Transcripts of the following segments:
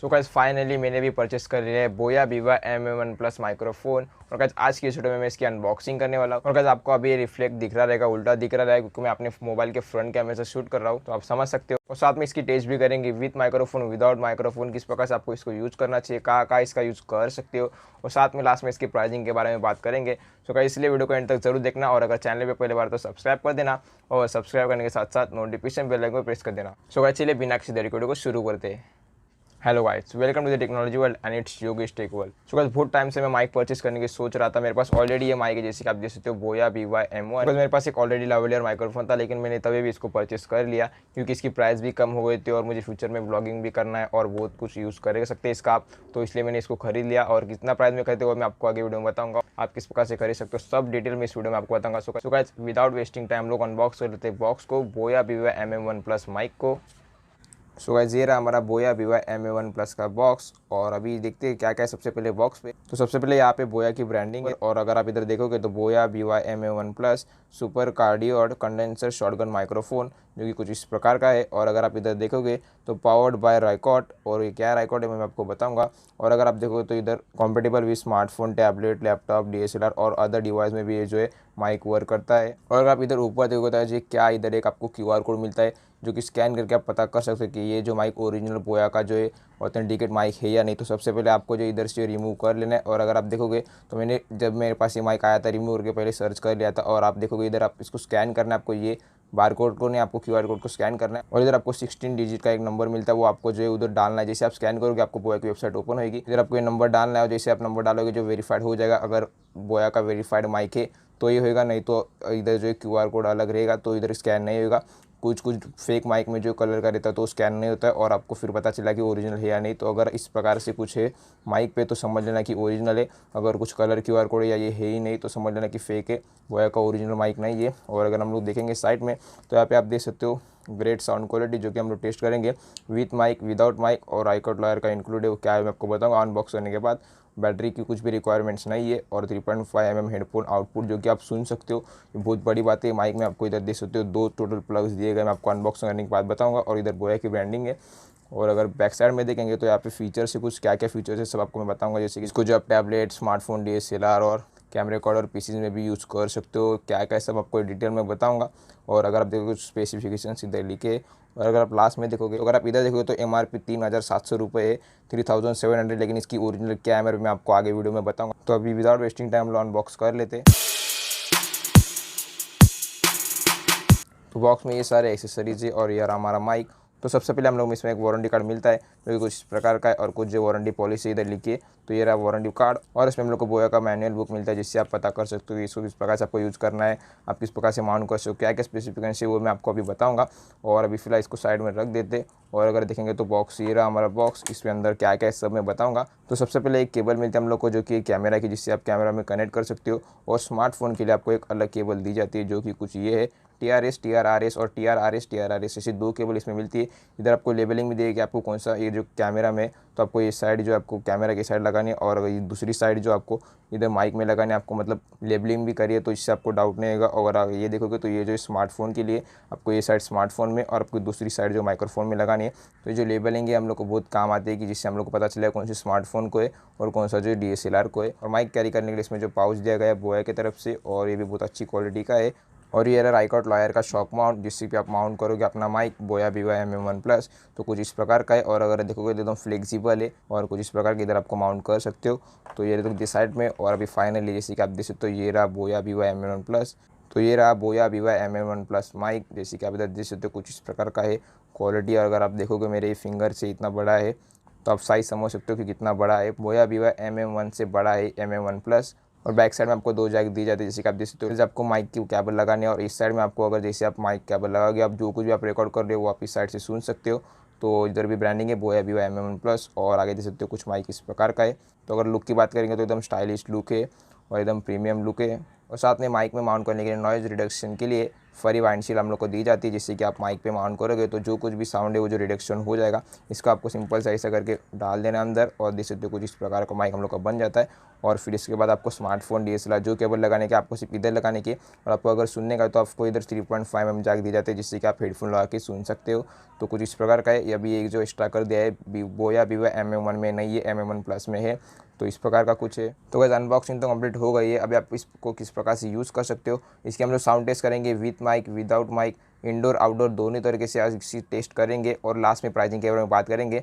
So guys finally मैंने भी purchase कर लिया है बोया बीवा MM1 प्लस माइक्रोफोन। और गाइस आज की इस वीडियो में मैं इसकी अनबॉक्सिंग करने वाला हूँ। और गाइस आपको अभी ये रिफ्लेक्ट दिख रहा रहेगा, उल्टा दिख रहा रहेगा क्योंकि मैं अपने मोबाइल के फ्रंट कैमरे से शूट कर रहा हूँ, तो आप समझ सकते हो। और साथ में इसकी टेस्ट भी करेंगे विद माइक्रोफोन विदाउट माइक्रोफोन, किस प्रकार से आपको इसको यूज करना चाहिए, कहाँ इसका यूज कर सकते हो। और साथ में लास्ट में इसकी प्राइसिंग के बारे में बात करेंगे। सो गाइस इसलिए वीडियो को एंड तक जरूर देखना, और अगर चैनल पे पहले बार तो सब्सक्राइब कर देना, और सब्सक्राइब करने के साथ साथ नोटिफिकेशन बेल आइकन को प्रेस कर देना। सो गाइस चलिए बिना किसी देरी वीडियो को शुरू करते हैं। Hello guys, welcome to the technology world and it's Yogesh tech world. So guys बहुत टाइम से मैं माइक परचेस करने की सोच रहा था। मेरे पास ऑलरेडी ये माइक है, जैसे कि आप देख सकते हो बोया बीवा M1। मेरे पास एक ऑलरेडी लावेलियर माइक्रोफोन था, लेकिन मैंने तभी भी इसको परचेस कर लिया क्योंकि इसकी प्राइस भी कम हो गई थी और मुझे फ्यूचर में ब्लॉगिंग भी करना है और बहुत कुछ यूज़ कर सकते हैं इसका आप, तो इसलिए मैंने इसको खरीद लिया। और कितना प्राइस में खरीदते हो मैं आपको आगे वीडियो में बताऊंगा, आप किस प्रकार से खरीद सकते हो सब डिटेल में इस वीडियो में आपको बताऊंगा। So guys without wasting time लोग अनबॉक्स कर लेते हैं बॉक्स को, बोया बीवा MM1 प्लस माइक को। सो गाइस ये रहा हमारा बोया बीवा MM1 प्लस का बॉक्स। और अभी देखते हैं क्या क्या है सबसे पहले बॉक्स पे। तो सबसे पहले यहाँ पे बोया की ब्रांडिंग है, और अगर आप इधर देखोगे तो बोया बीवा MM1 plus super cardioid condenser shotgun microphone, जो कि कुछ इस प्रकार का है। और अगर आप इधर देखोगे तो पावर्ड बाय राइकॉट, और ये क्या राइकॉट है मैं आपको बताऊंगा। और अगर आप देखोगे तो इधर compatible with smartphone, tablet, laptop, DSLR और अदर डिवाइस में भी ये जो है माइक वर्क करता है। और अगर आप इधर ऊपर देखोगे तो ये क्या इधर एक आपको QR कोड मिलता है, जो कि स्कैन करके आप पता कर सकते हैं कि ये जो माइक ओरिजिनल बोया का जो है ऑथेंटिकेट माइक है या नहीं। तो सबसे पहले आपको जो इधर से रिमूव कर लेना है। और अगर आप देखोगे तो मैंने जब मेरे पास ये माइक आया था रिमूव करके पहले सर्च कर लिया था। और आप देखोगे इधर आप इसको स्कैन करना है, आपको ये बारकोड को नहीं, आपको QR कोड को स्कैन करना है। और इधर आपको 16 डिजिट का एक नंबर मिलता है, वो आपको जो है उधर डालना है। जैसे आप स्कैन करोगे आपको बोया की वेबसाइट ओपन होगी, इधर आपको ये नंबर डालना है। और जैसे आप नंबर डालोगे जो वेरीफाइड हो जाएगा, अगर बोया का वेरीफाइड माइक है तो ये होएगा, नहीं तो इधर जो है QR कोड अलग रहेगा, तो इधर स्कैन नहीं होगा। कुछ फेक माइक में जो कलर का रहता है तो स्कैन नहीं होता है, और आपको फिर पता चला कि ओरिजिनल है या नहीं। तो अगर इस प्रकार से कुछ है माइक पे तो समझ लेना कि ओरिजिनल है, अगर कुछ कलर QR कोड या ये है ही नहीं तो समझ लेना कि फेक है, बोया का ओरिजिनल माइक नहीं है। और अगर हम लोग देखेंगे साइड में तो यहाँ पे आप देख सकते हो ग्रेट साउंड क्वालिटी, जो कि हम लोग टेस्ट करेंगे विथ माइक विदाउट माइक, और आईकॉट लॉयर का इंक्लूड है, वो क्या है मैं आपको बताऊंगा अनबॉक्स करने के बाद। बैटरी की कुछ भी रिक्वायरमेंट्स नहीं है, और 3.5 mm हेडफोन आउटपुट जो कि आप सुन सकते हो, ये बहुत बड़ी बात है। माइक में आपको इधर देख सकते हो 2 टोटल प्लग्स दिए गए, मैं आपको अनबॉक्सिंग करने के बाद बताऊंगा। और इधर बोया की ब्रांडिंग है। और अगर बैक साइड में देखेंगे तो यहाँ पे फीचर से कुछ क्या क्या फीचर्स है सब आपको मैं बताऊंगा, जैसे कि इसको जो आप टैबलेट, स्मार्टफोन, DSLR और कैमरे रिकॉर्ड और PCs में भी यूज़ कर सकते हो, क्या क्या सब आपको डिटेल में बताऊंगा। और अगर आप देखोगे कुछ स्पेसिफिकेशन इधर लिखे। और अगर आप लास्ट में देखोगे तो अगर आप इधर देखोगे तो MRP 3,700 रुपये है, 3,700, लेकिन इसकी ओरिजिनल क्या है मैं आपको आगे वीडियो में बताऊंगा। तो अभी विदाउट वेस्टिंग टाइम हम अनबॉक्स कर लेते हैं। तो बॉक्स में ये सारे एक्सेसरीज है, और ये रहा हमारा माइक। तो सबसे पहले हम लोग इसमें एक वारंटी कार्ड मिलता है, जो कि कुछ इस प्रकार का है, और कुछ जो वारंटी पॉलिसी इधर लिखी है, तो ये रहा वारंटी कार्ड। और इसमें हम लोग को बोया का मैनुअल बुक मिलता है, जिससे आप पता कर सकते हो कि इसको किस प्रकार से आपको यूज़ करना है, आप किस प्रकार से माउंट कर सकते हो, क्या क्या स्पेसिफिकेशन है वो मैं आपको अभी बताऊँगा। और अभी फिलहाल इसको साइड में रख देते। और अगर देखेंगे तो बॉक्स ये रहा हमारा बॉक्स, इसके अंदर क्या क्या है सब मैं बताऊँगा। तो सबसे पहले एक केबल मिलती है हम लोग को, जो कि कैमरा की, जिससे आप कैमरा में कनेक्ट कर सकते हो। और स्मार्टफोन के लिए आपको एक अलग केबल दी जाती है, जो कि कुछ ये है TRS, TRRS और TRRS ऐसी 2 केबल इसमें मिलती है। इधर आपको लेबलिंग भी देगी कि आपको कौन सा, ये जो कैमरा में तो आपको ये साइड जो आपको कैमरा की साइड लगानी है, और ये दूसरी साइड जो आपको इधर माइक में लगानी है, आपको मतलब लेबलिंग भी करिए, तो इससे आपको डाउट नहीं होगा। और अगर ये देखोगे तो ये जो स्मार्टफोन के लिए आपको ये साइड स्मार्टफोन में, और आपको दूसरी साइड जो माइक्रोफोन में लगानी है। तो ये जो लेबलिंग है हम लोग को बहुत काम आती है, कि जिससे हम लोग को पता चलेगा कौन सी स्मार्टफोन को है और कौन सा जो DSLR को है। और माइक कैरी करने के लिए इसमें जो पाउच दिया गया है बोया की तरफ से, और ये भी बहुत अच्छी क्वालिटी का है। और ये रहा आईकॉट लॉयर का शॉक माउंट, जिससे कि आप माउंट करोगे अपना माइक बोया बीवा MM1 प्लस, तो कुछ इस प्रकार का है। और अगर देखोगे तो एकदम फ्लेक्सिबल है, और कुछ इस प्रकार की इधर आपको माउंट कर सकते हो। तो ये देखो साइड में। और अभी फाइनली जैसे कि आप देख सकते हो ये रहा बोया बीवा MM1 प्लस। तो ये रहा बोया बीवा MM1 प्लस माइक, जैसे कि आप इधर देख सकते हो कुछ इस प्रकार का है क्वालिटी। और अगर आप देखोगे मेरे फिंगर से इतना बड़ा है, तो आप साइज़ समझ सकते हो कि कितना बड़ा है। बोया बीवा MM1 से बड़ा है MM1 प्लस। और बैक साइड में आपको 2 जैक दी जाती है, जैसे कि आप देख सकते हो। जैसे आपको माइक की केबल लगानी है, और इस साइड में आपको अगर जैसे आप माइक केबल लगाओगे, आप जो कुछ भी आप रिकॉर्ड कर रहे हो वो आप इस साइड से सुन सकते हो। तो इधर भी ब्रांडिंग है बोया बीवा MM1 प्लस। और आगे देख सकते हो कुछ माइक इस प्रकार का है। तो अगर लुक की बात करेंगे तो एकदम स्टाइलिश लुक है और एकदम प्रीमियम लुक है। और साथ में माइक में माउंट करने के लिए नॉइज़ रिडक्शन के लिए फ्री वाइंडशील्ड हम लोग को दी जाती है, जिससे कि आप माइक पे माउंट करोगे तो जो कुछ भी साउंड है वो जो रिडक्शन हो जाएगा। इसको आपको सिंपल सा ऐसा करके डाल देना अंदर और देख सकते हो कुछ इस प्रकार का माइक हम लोग का बन जाता है। और फिर इसके बाद आपको स्मार्टफोन DSLR जो केबल लगाने के आपको सिर्फ इधर लगाने की, और आपको अगर सुनने का तो आपको इधर 3.5 mm जैक दी जाती है, जिससे कि आप हेडफोन लगा के सुन सकते हो। तो कुछ इस प्रकार का है। ये अभी एक जो एक्स्ट्रा कर दिया है बोया विवा MM1 में, नहीं ये MM1 प्लस में है। तो इस प्रकार का कुछ है। तो गाइस अनबॉक्सिंग तो कंप्लीट हो गई है। अभी आप इसको किस प्रकार से यूज़ कर सकते हो इसकी हम लोग साउंड टेस्ट करेंगे, with mic without mic, indoor outdoor दोनों तरीके से आज इसी टेस्ट करेंगे और लास्ट में प्राइसिंग के बारे में बात करेंगे।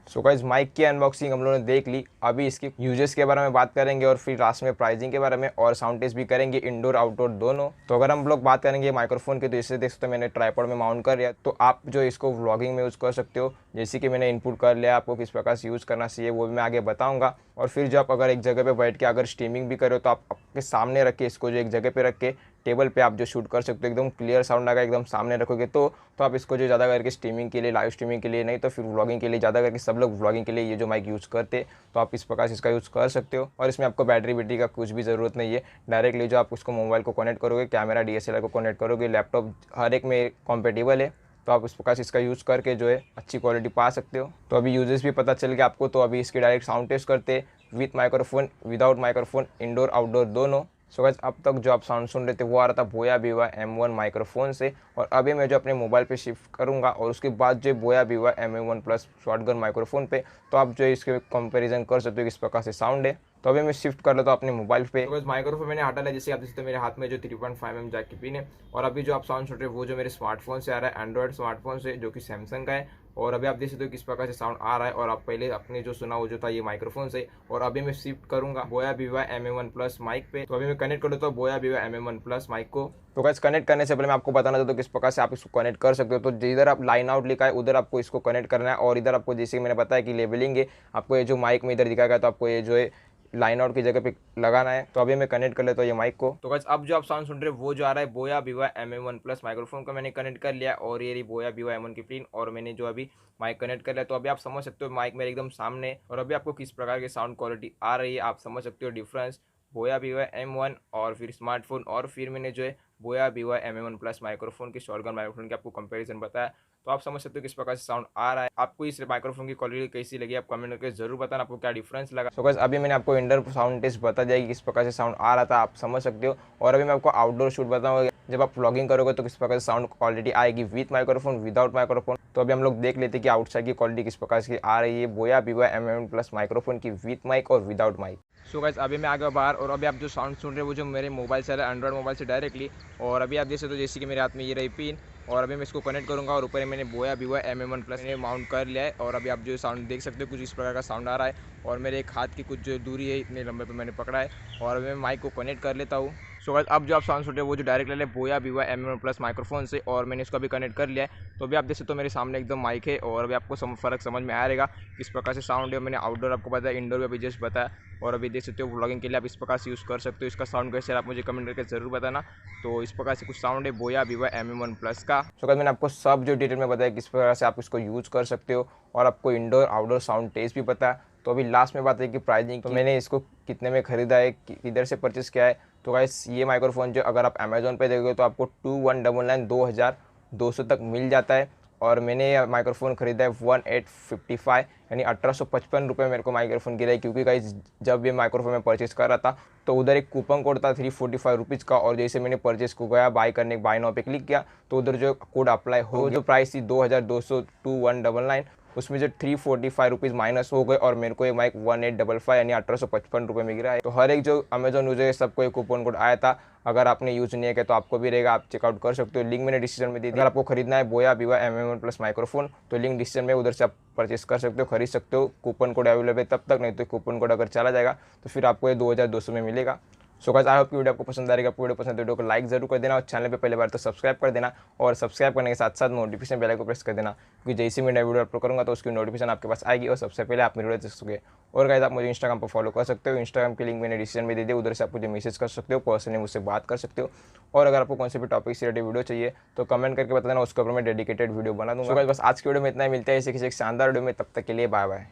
सो गाइस माइक की अनबॉक्सिंग हम लोगों ने देख ली। अभी इसके यूजेस के बारे में बात करेंगे और फिर लास्ट में प्राइसिंग के बारे में और साउंड टेस्ट भी करेंगे, इंडोर आउटडोर दोनों। तो अगर हम लोग बात करेंगे माइक्रोफोन की, तो इसे देख सकते हो मैंने ट्राइपॉड में माउंट कर लिया। तो आप जो इसको व्लॉगिंग में यूज़ कर सकते हो, जैसे कि मैंने इनपुट कर लिया, आपको किस प्रकार से यूज़ करना चाहिए वो भी मैं आगे बताऊँगा। और फिर जब अगर एक जगह पर बैठ के अगर स्ट्रीमिंग भी करो तो आप आपके सामने रख के इसको जो एक जगह पर रख के टेबल पे आप जो शूट कर सकते हो, एकदम क्लियर साउंड आएगा, एकदम सामने रखोगे तो आप इसको जो ज़्यादा करके स्ट्रीमिंग के लिए, लाइव स्ट्रीमिंग के लिए, नहीं तो फिर व्लॉगिंग के लिए, ज़्यादा करके सब लोग व्लॉगिंग के लिए ये जो माइक यूज़ करते, तो आप इस प्रकार से इसका यूज़ कर सकते हो। और इसमें आपको बैटरी का कुछ भी ज़रूरत नहीं है। डायरेक्टली जो आप उसको मोबाइल को कनेक्ट करोगे, कैमरा DSLR को कनेक्ट करोगे, लैपटॉप हर एक में कॉम्पेटिबल है, तो आप इस प्रकार से इसका यूज़ करके जो है अच्छी क्वालिटी पा सकते हो। तो अभी यूजेस भी पता चल गया आपको। तो अभी इसकी डायरेक्ट साउंड टेस्ट करते, with microphone without microphone, indoor outdoor दोनों। सो गाइस अब तक जो आप साउंड सुन रहे थे वो आ रहा था बोया विवा M1 माइक्रोफोन से, और अभी मैं जो अपने मोबाइल पे शिफ्ट करूंगा और उसके बाद जो बोया विवा MM1 प्लस शॉटगन माइक्रोफोन पे, तो आप जो इसके कंपैरिजन कर सकते हो किस प्रकार से साउंड है। तो अभी मैं शिफ्ट कर लेता हूँ अपने मोबाइल पे। तो माइक्रोफोन मैंने हटा लिया, जैसे आप देख सकते हो मेरे हाथ में जो 3.5 mm जैक की पिन है। और अभी जो आप साउंड सुन रहे हो वो जो मेरे स्मार्टफोन से आ रहा है, एंड्रॉइड स्मार्टफोन से, जो कि सैमसंग का है। और अभी आप देख सकते हो किस प्रकार से साउंड आ रहा है। और आप पहले अपने जो सुना वो जो था ये माइक्रोफोन से। और अभी मैं शिफ्ट करूंगा बोया विवा MM1 प्लस माइक पे। तो अभी मैं कनेक्ट कर लेता हूँ बोया विवा MM1 प्लस माइक को। तो गाइस कनेक्ट करने से पहले मैं आपको बताना चाहता हूँ किस प्रकार से आप इसको कनेक्ट कर सकते हो। तो जिधर आप लाइन आउट लिखा है उधर आपको इसको कनेक्ट करना है, और इधर आपको जैसे मैंने बताया कि लेबलिंग है, आपको ये जो माइक में इधर दिखाएगा तो आपको ये जो है लाइन आउट की जगह पे लगाना है। तो अभी मैं कनेक्ट कर लेता हूँ ये माइक को। तो गाइस अब जो आप साउंड सुन रहे हो वो जो आ रहा है बोया विवा MM1 प्लस माइक्रोफोन का मैंने कनेक्ट कर लिया, और ये रही बोया विवा M1 की पिन, और मैंने जो अभी माइक कनेक्ट कर लिया। तो अभी आप समझ सकते हो माइक मेरे एकदम सामने, और अभी आपको किस प्रकार की साउंड क्वालिटी आ रही है, आप समझ सकते हो डिफरेंस बोया विवा M1 और फिर स्मार्टफोन, और फिर मैंने जो है बोया विवा MM1 प्लस माइक्रोफोन की शॉटगन माइक्रोफोन की आपको कंपैरिजन बताया। तो आप समझ सकते हो किस प्रकार से साउंड आ रहा है। आपको इस माइक्रोफोन की क्वालिटी कैसी लगी, आप कमेंट करके जरूर बताना आपको क्या डिफरेंस लगा। सो गाइस अभी मैंने आपको इंडोर साउंड टेस्ट बता दिया कि किस प्रकार से साउंड आ रहा था, आप समझ सकते हो। और अभी मैं आपको आउटडोर शूट बताऊंगा, जब आप व्लॉगिंग करोगे तो किस प्रकार से साउंड क्वालिटी आएगी, विथ माइक्रोफोन विदाउट माइक्रोफोन। तो अभी हम लोग देख लेते हैं कि आउटसाइड की क्वालिटी किस प्रकार से आ रही है बोया विवा MM1 प्लस माइक्रोफोन की, विथ माइक और विदाउट माइक। सो गाइस अभी मैं आ गया बाहर, और अभी आप जो साउंड सुन रहे हो वो जो मेरे मोबाइल से आ रहा है, एंड्रॉइड मोबाइल से डायरेक्टली। और अभी आप देख सकते हो जैसे कि मेरे हाथ में ये रही पिन, और अभी मैं इसको कनेक्ट करूंगा, और ऊपर मैंने बोया विवा MM1 प्लस माउंट कर लिया है। और अभी आप जो साउंड देख सकते हो कुछ इस प्रकार का साउंड आ रहा है, और मेरे एक हाथ की कुछ जो दूरी है इतने लंबे पे मैंने पकड़ा है। और अभी मैं माइक को कनेक्ट कर लेता हूँ। सो गाइस अब जो आप साउंड सुन रहे हो वो जो डायरेक्ट ले लिया बोया विवा MM1 प्लस माइक्रोफोन से, और मैंने इसको अभी कनेक्ट कर लिया है। तो अभी आप देख सकते हो मेरे सामने एकदम माइक है, और अभी आपको फ़र्क समझ में आएगा किस प्रकार से साउंड है। मैंने आउटडोर आपको बताया, इंडोर में भी जस्ट बताया। और अभी देख सकते हो व्लॉगिंग के लिए आप इस प्रकार से यूज़ कर सकते हो। इसका साउंड कैसे आप मुझे कमेंट करके जरूर बताना। तो इस प्रकार से कुछ साउंड है बोया विवा MM1 प्लस का। सो गाइस मैंने आपको सब जो डिटेल में बताया किस प्रकार से आप इसको यूज़ कर सकते हो, और आपको इंडोर आउटडोर साउंड टेस्ट भी पता है। तो अभी लास्ट में बात है कि प्राइसिंग, तो मैंने इसको कितने में ख़रीदा है, किधर से परचेस किया है। तो गाइस ये माइक्रोफोन जो अगर आप अमेजोन पे देखोगे तो आपको 2199 2200 तक मिल जाता है। और मैंने ये माइक्रोफोन ख़रीदा है 1855 यानी 1855 रुपये मेरे को माइक्रोफोन गिरा है। क्योंकि गाइस जब ये माइक्रोफोन मैं परचेस कर रहा था तो उधर एक कूपन कोड था 345 रुपीज़ का, और जैसे मैंने परचेस को गया बाय करने, बाय नाउ पे क्लिक किया तो उधर जो कोड अप्लाई हो, जो प्राइस थी 2200 2199, उसमें जो 345 रुपीज़ माइनस हो गए, और मेरे को ये माइक 1855 यानी 1855 रुपये में गिरा है। तो हर एक जो अमेजोन यूजर है सबको एक कूपन कोड आया था। अगर आपने यूज़ नहीं किया तो आपको भी रहेगा, आप चेकआउट कर सकते हो। लिंक मैंने डिस्क्रिप्शन में दे दिया। अगर आपको खरीदना है बोया विवा MM1 प्लस माइक्रोफोन तो लिंक डिस्क्रिप्शन में, उधर से आप परचेस कर सकते हो, खरीद सकते हो। कूपन कोड अवेलेबल है तब तक, नहीं तो कूपन कोड अगर चला जाएगा तो फिर आपको ये 2200 में मिलेगा। सो गाइस आई होप की वीडियो आपको पसंद आएगा। वीडियो पसंद है वीडियो को लाइक जरूर कर देना, और चैनल पे पहले बार तो सब्सक्राइब कर देना, और सब्सक्राइब करने के साथ साथ नोटिफिकेशन बेल को प्रेस कर देना, क्योंकि जैसे मैं नई वीडियो अपलोड करूँगा तो उसकी नोटिफिकेशन आपके पास आएगी और सबसे पहले आप मेरी वीडियो देख सकोगे। और गाइस आप मुझे इंस्टाग्राम पर फॉलो कर सकते हो, इंस्टाग्राम की लिंक मैंने डिस्क्रिप्शन में दे दिया, उधर से आप मुझे मैसेज कर सकते हो, पर्सनली मुझसे बात कर सकते हो। और अगर आपको कौन से भी टॉपिक से रिलेटेड वीडियो चाहिए तो कमेंट करके बता देना, उसके ऊपर मैं डेडिकेटेड वीडियो बना दूंगा। बस आज की वीडियो में इतना ही, मिलता है ऐसे किसी एक शानदार वीडियो में, तब तक के लिए बाय बाय।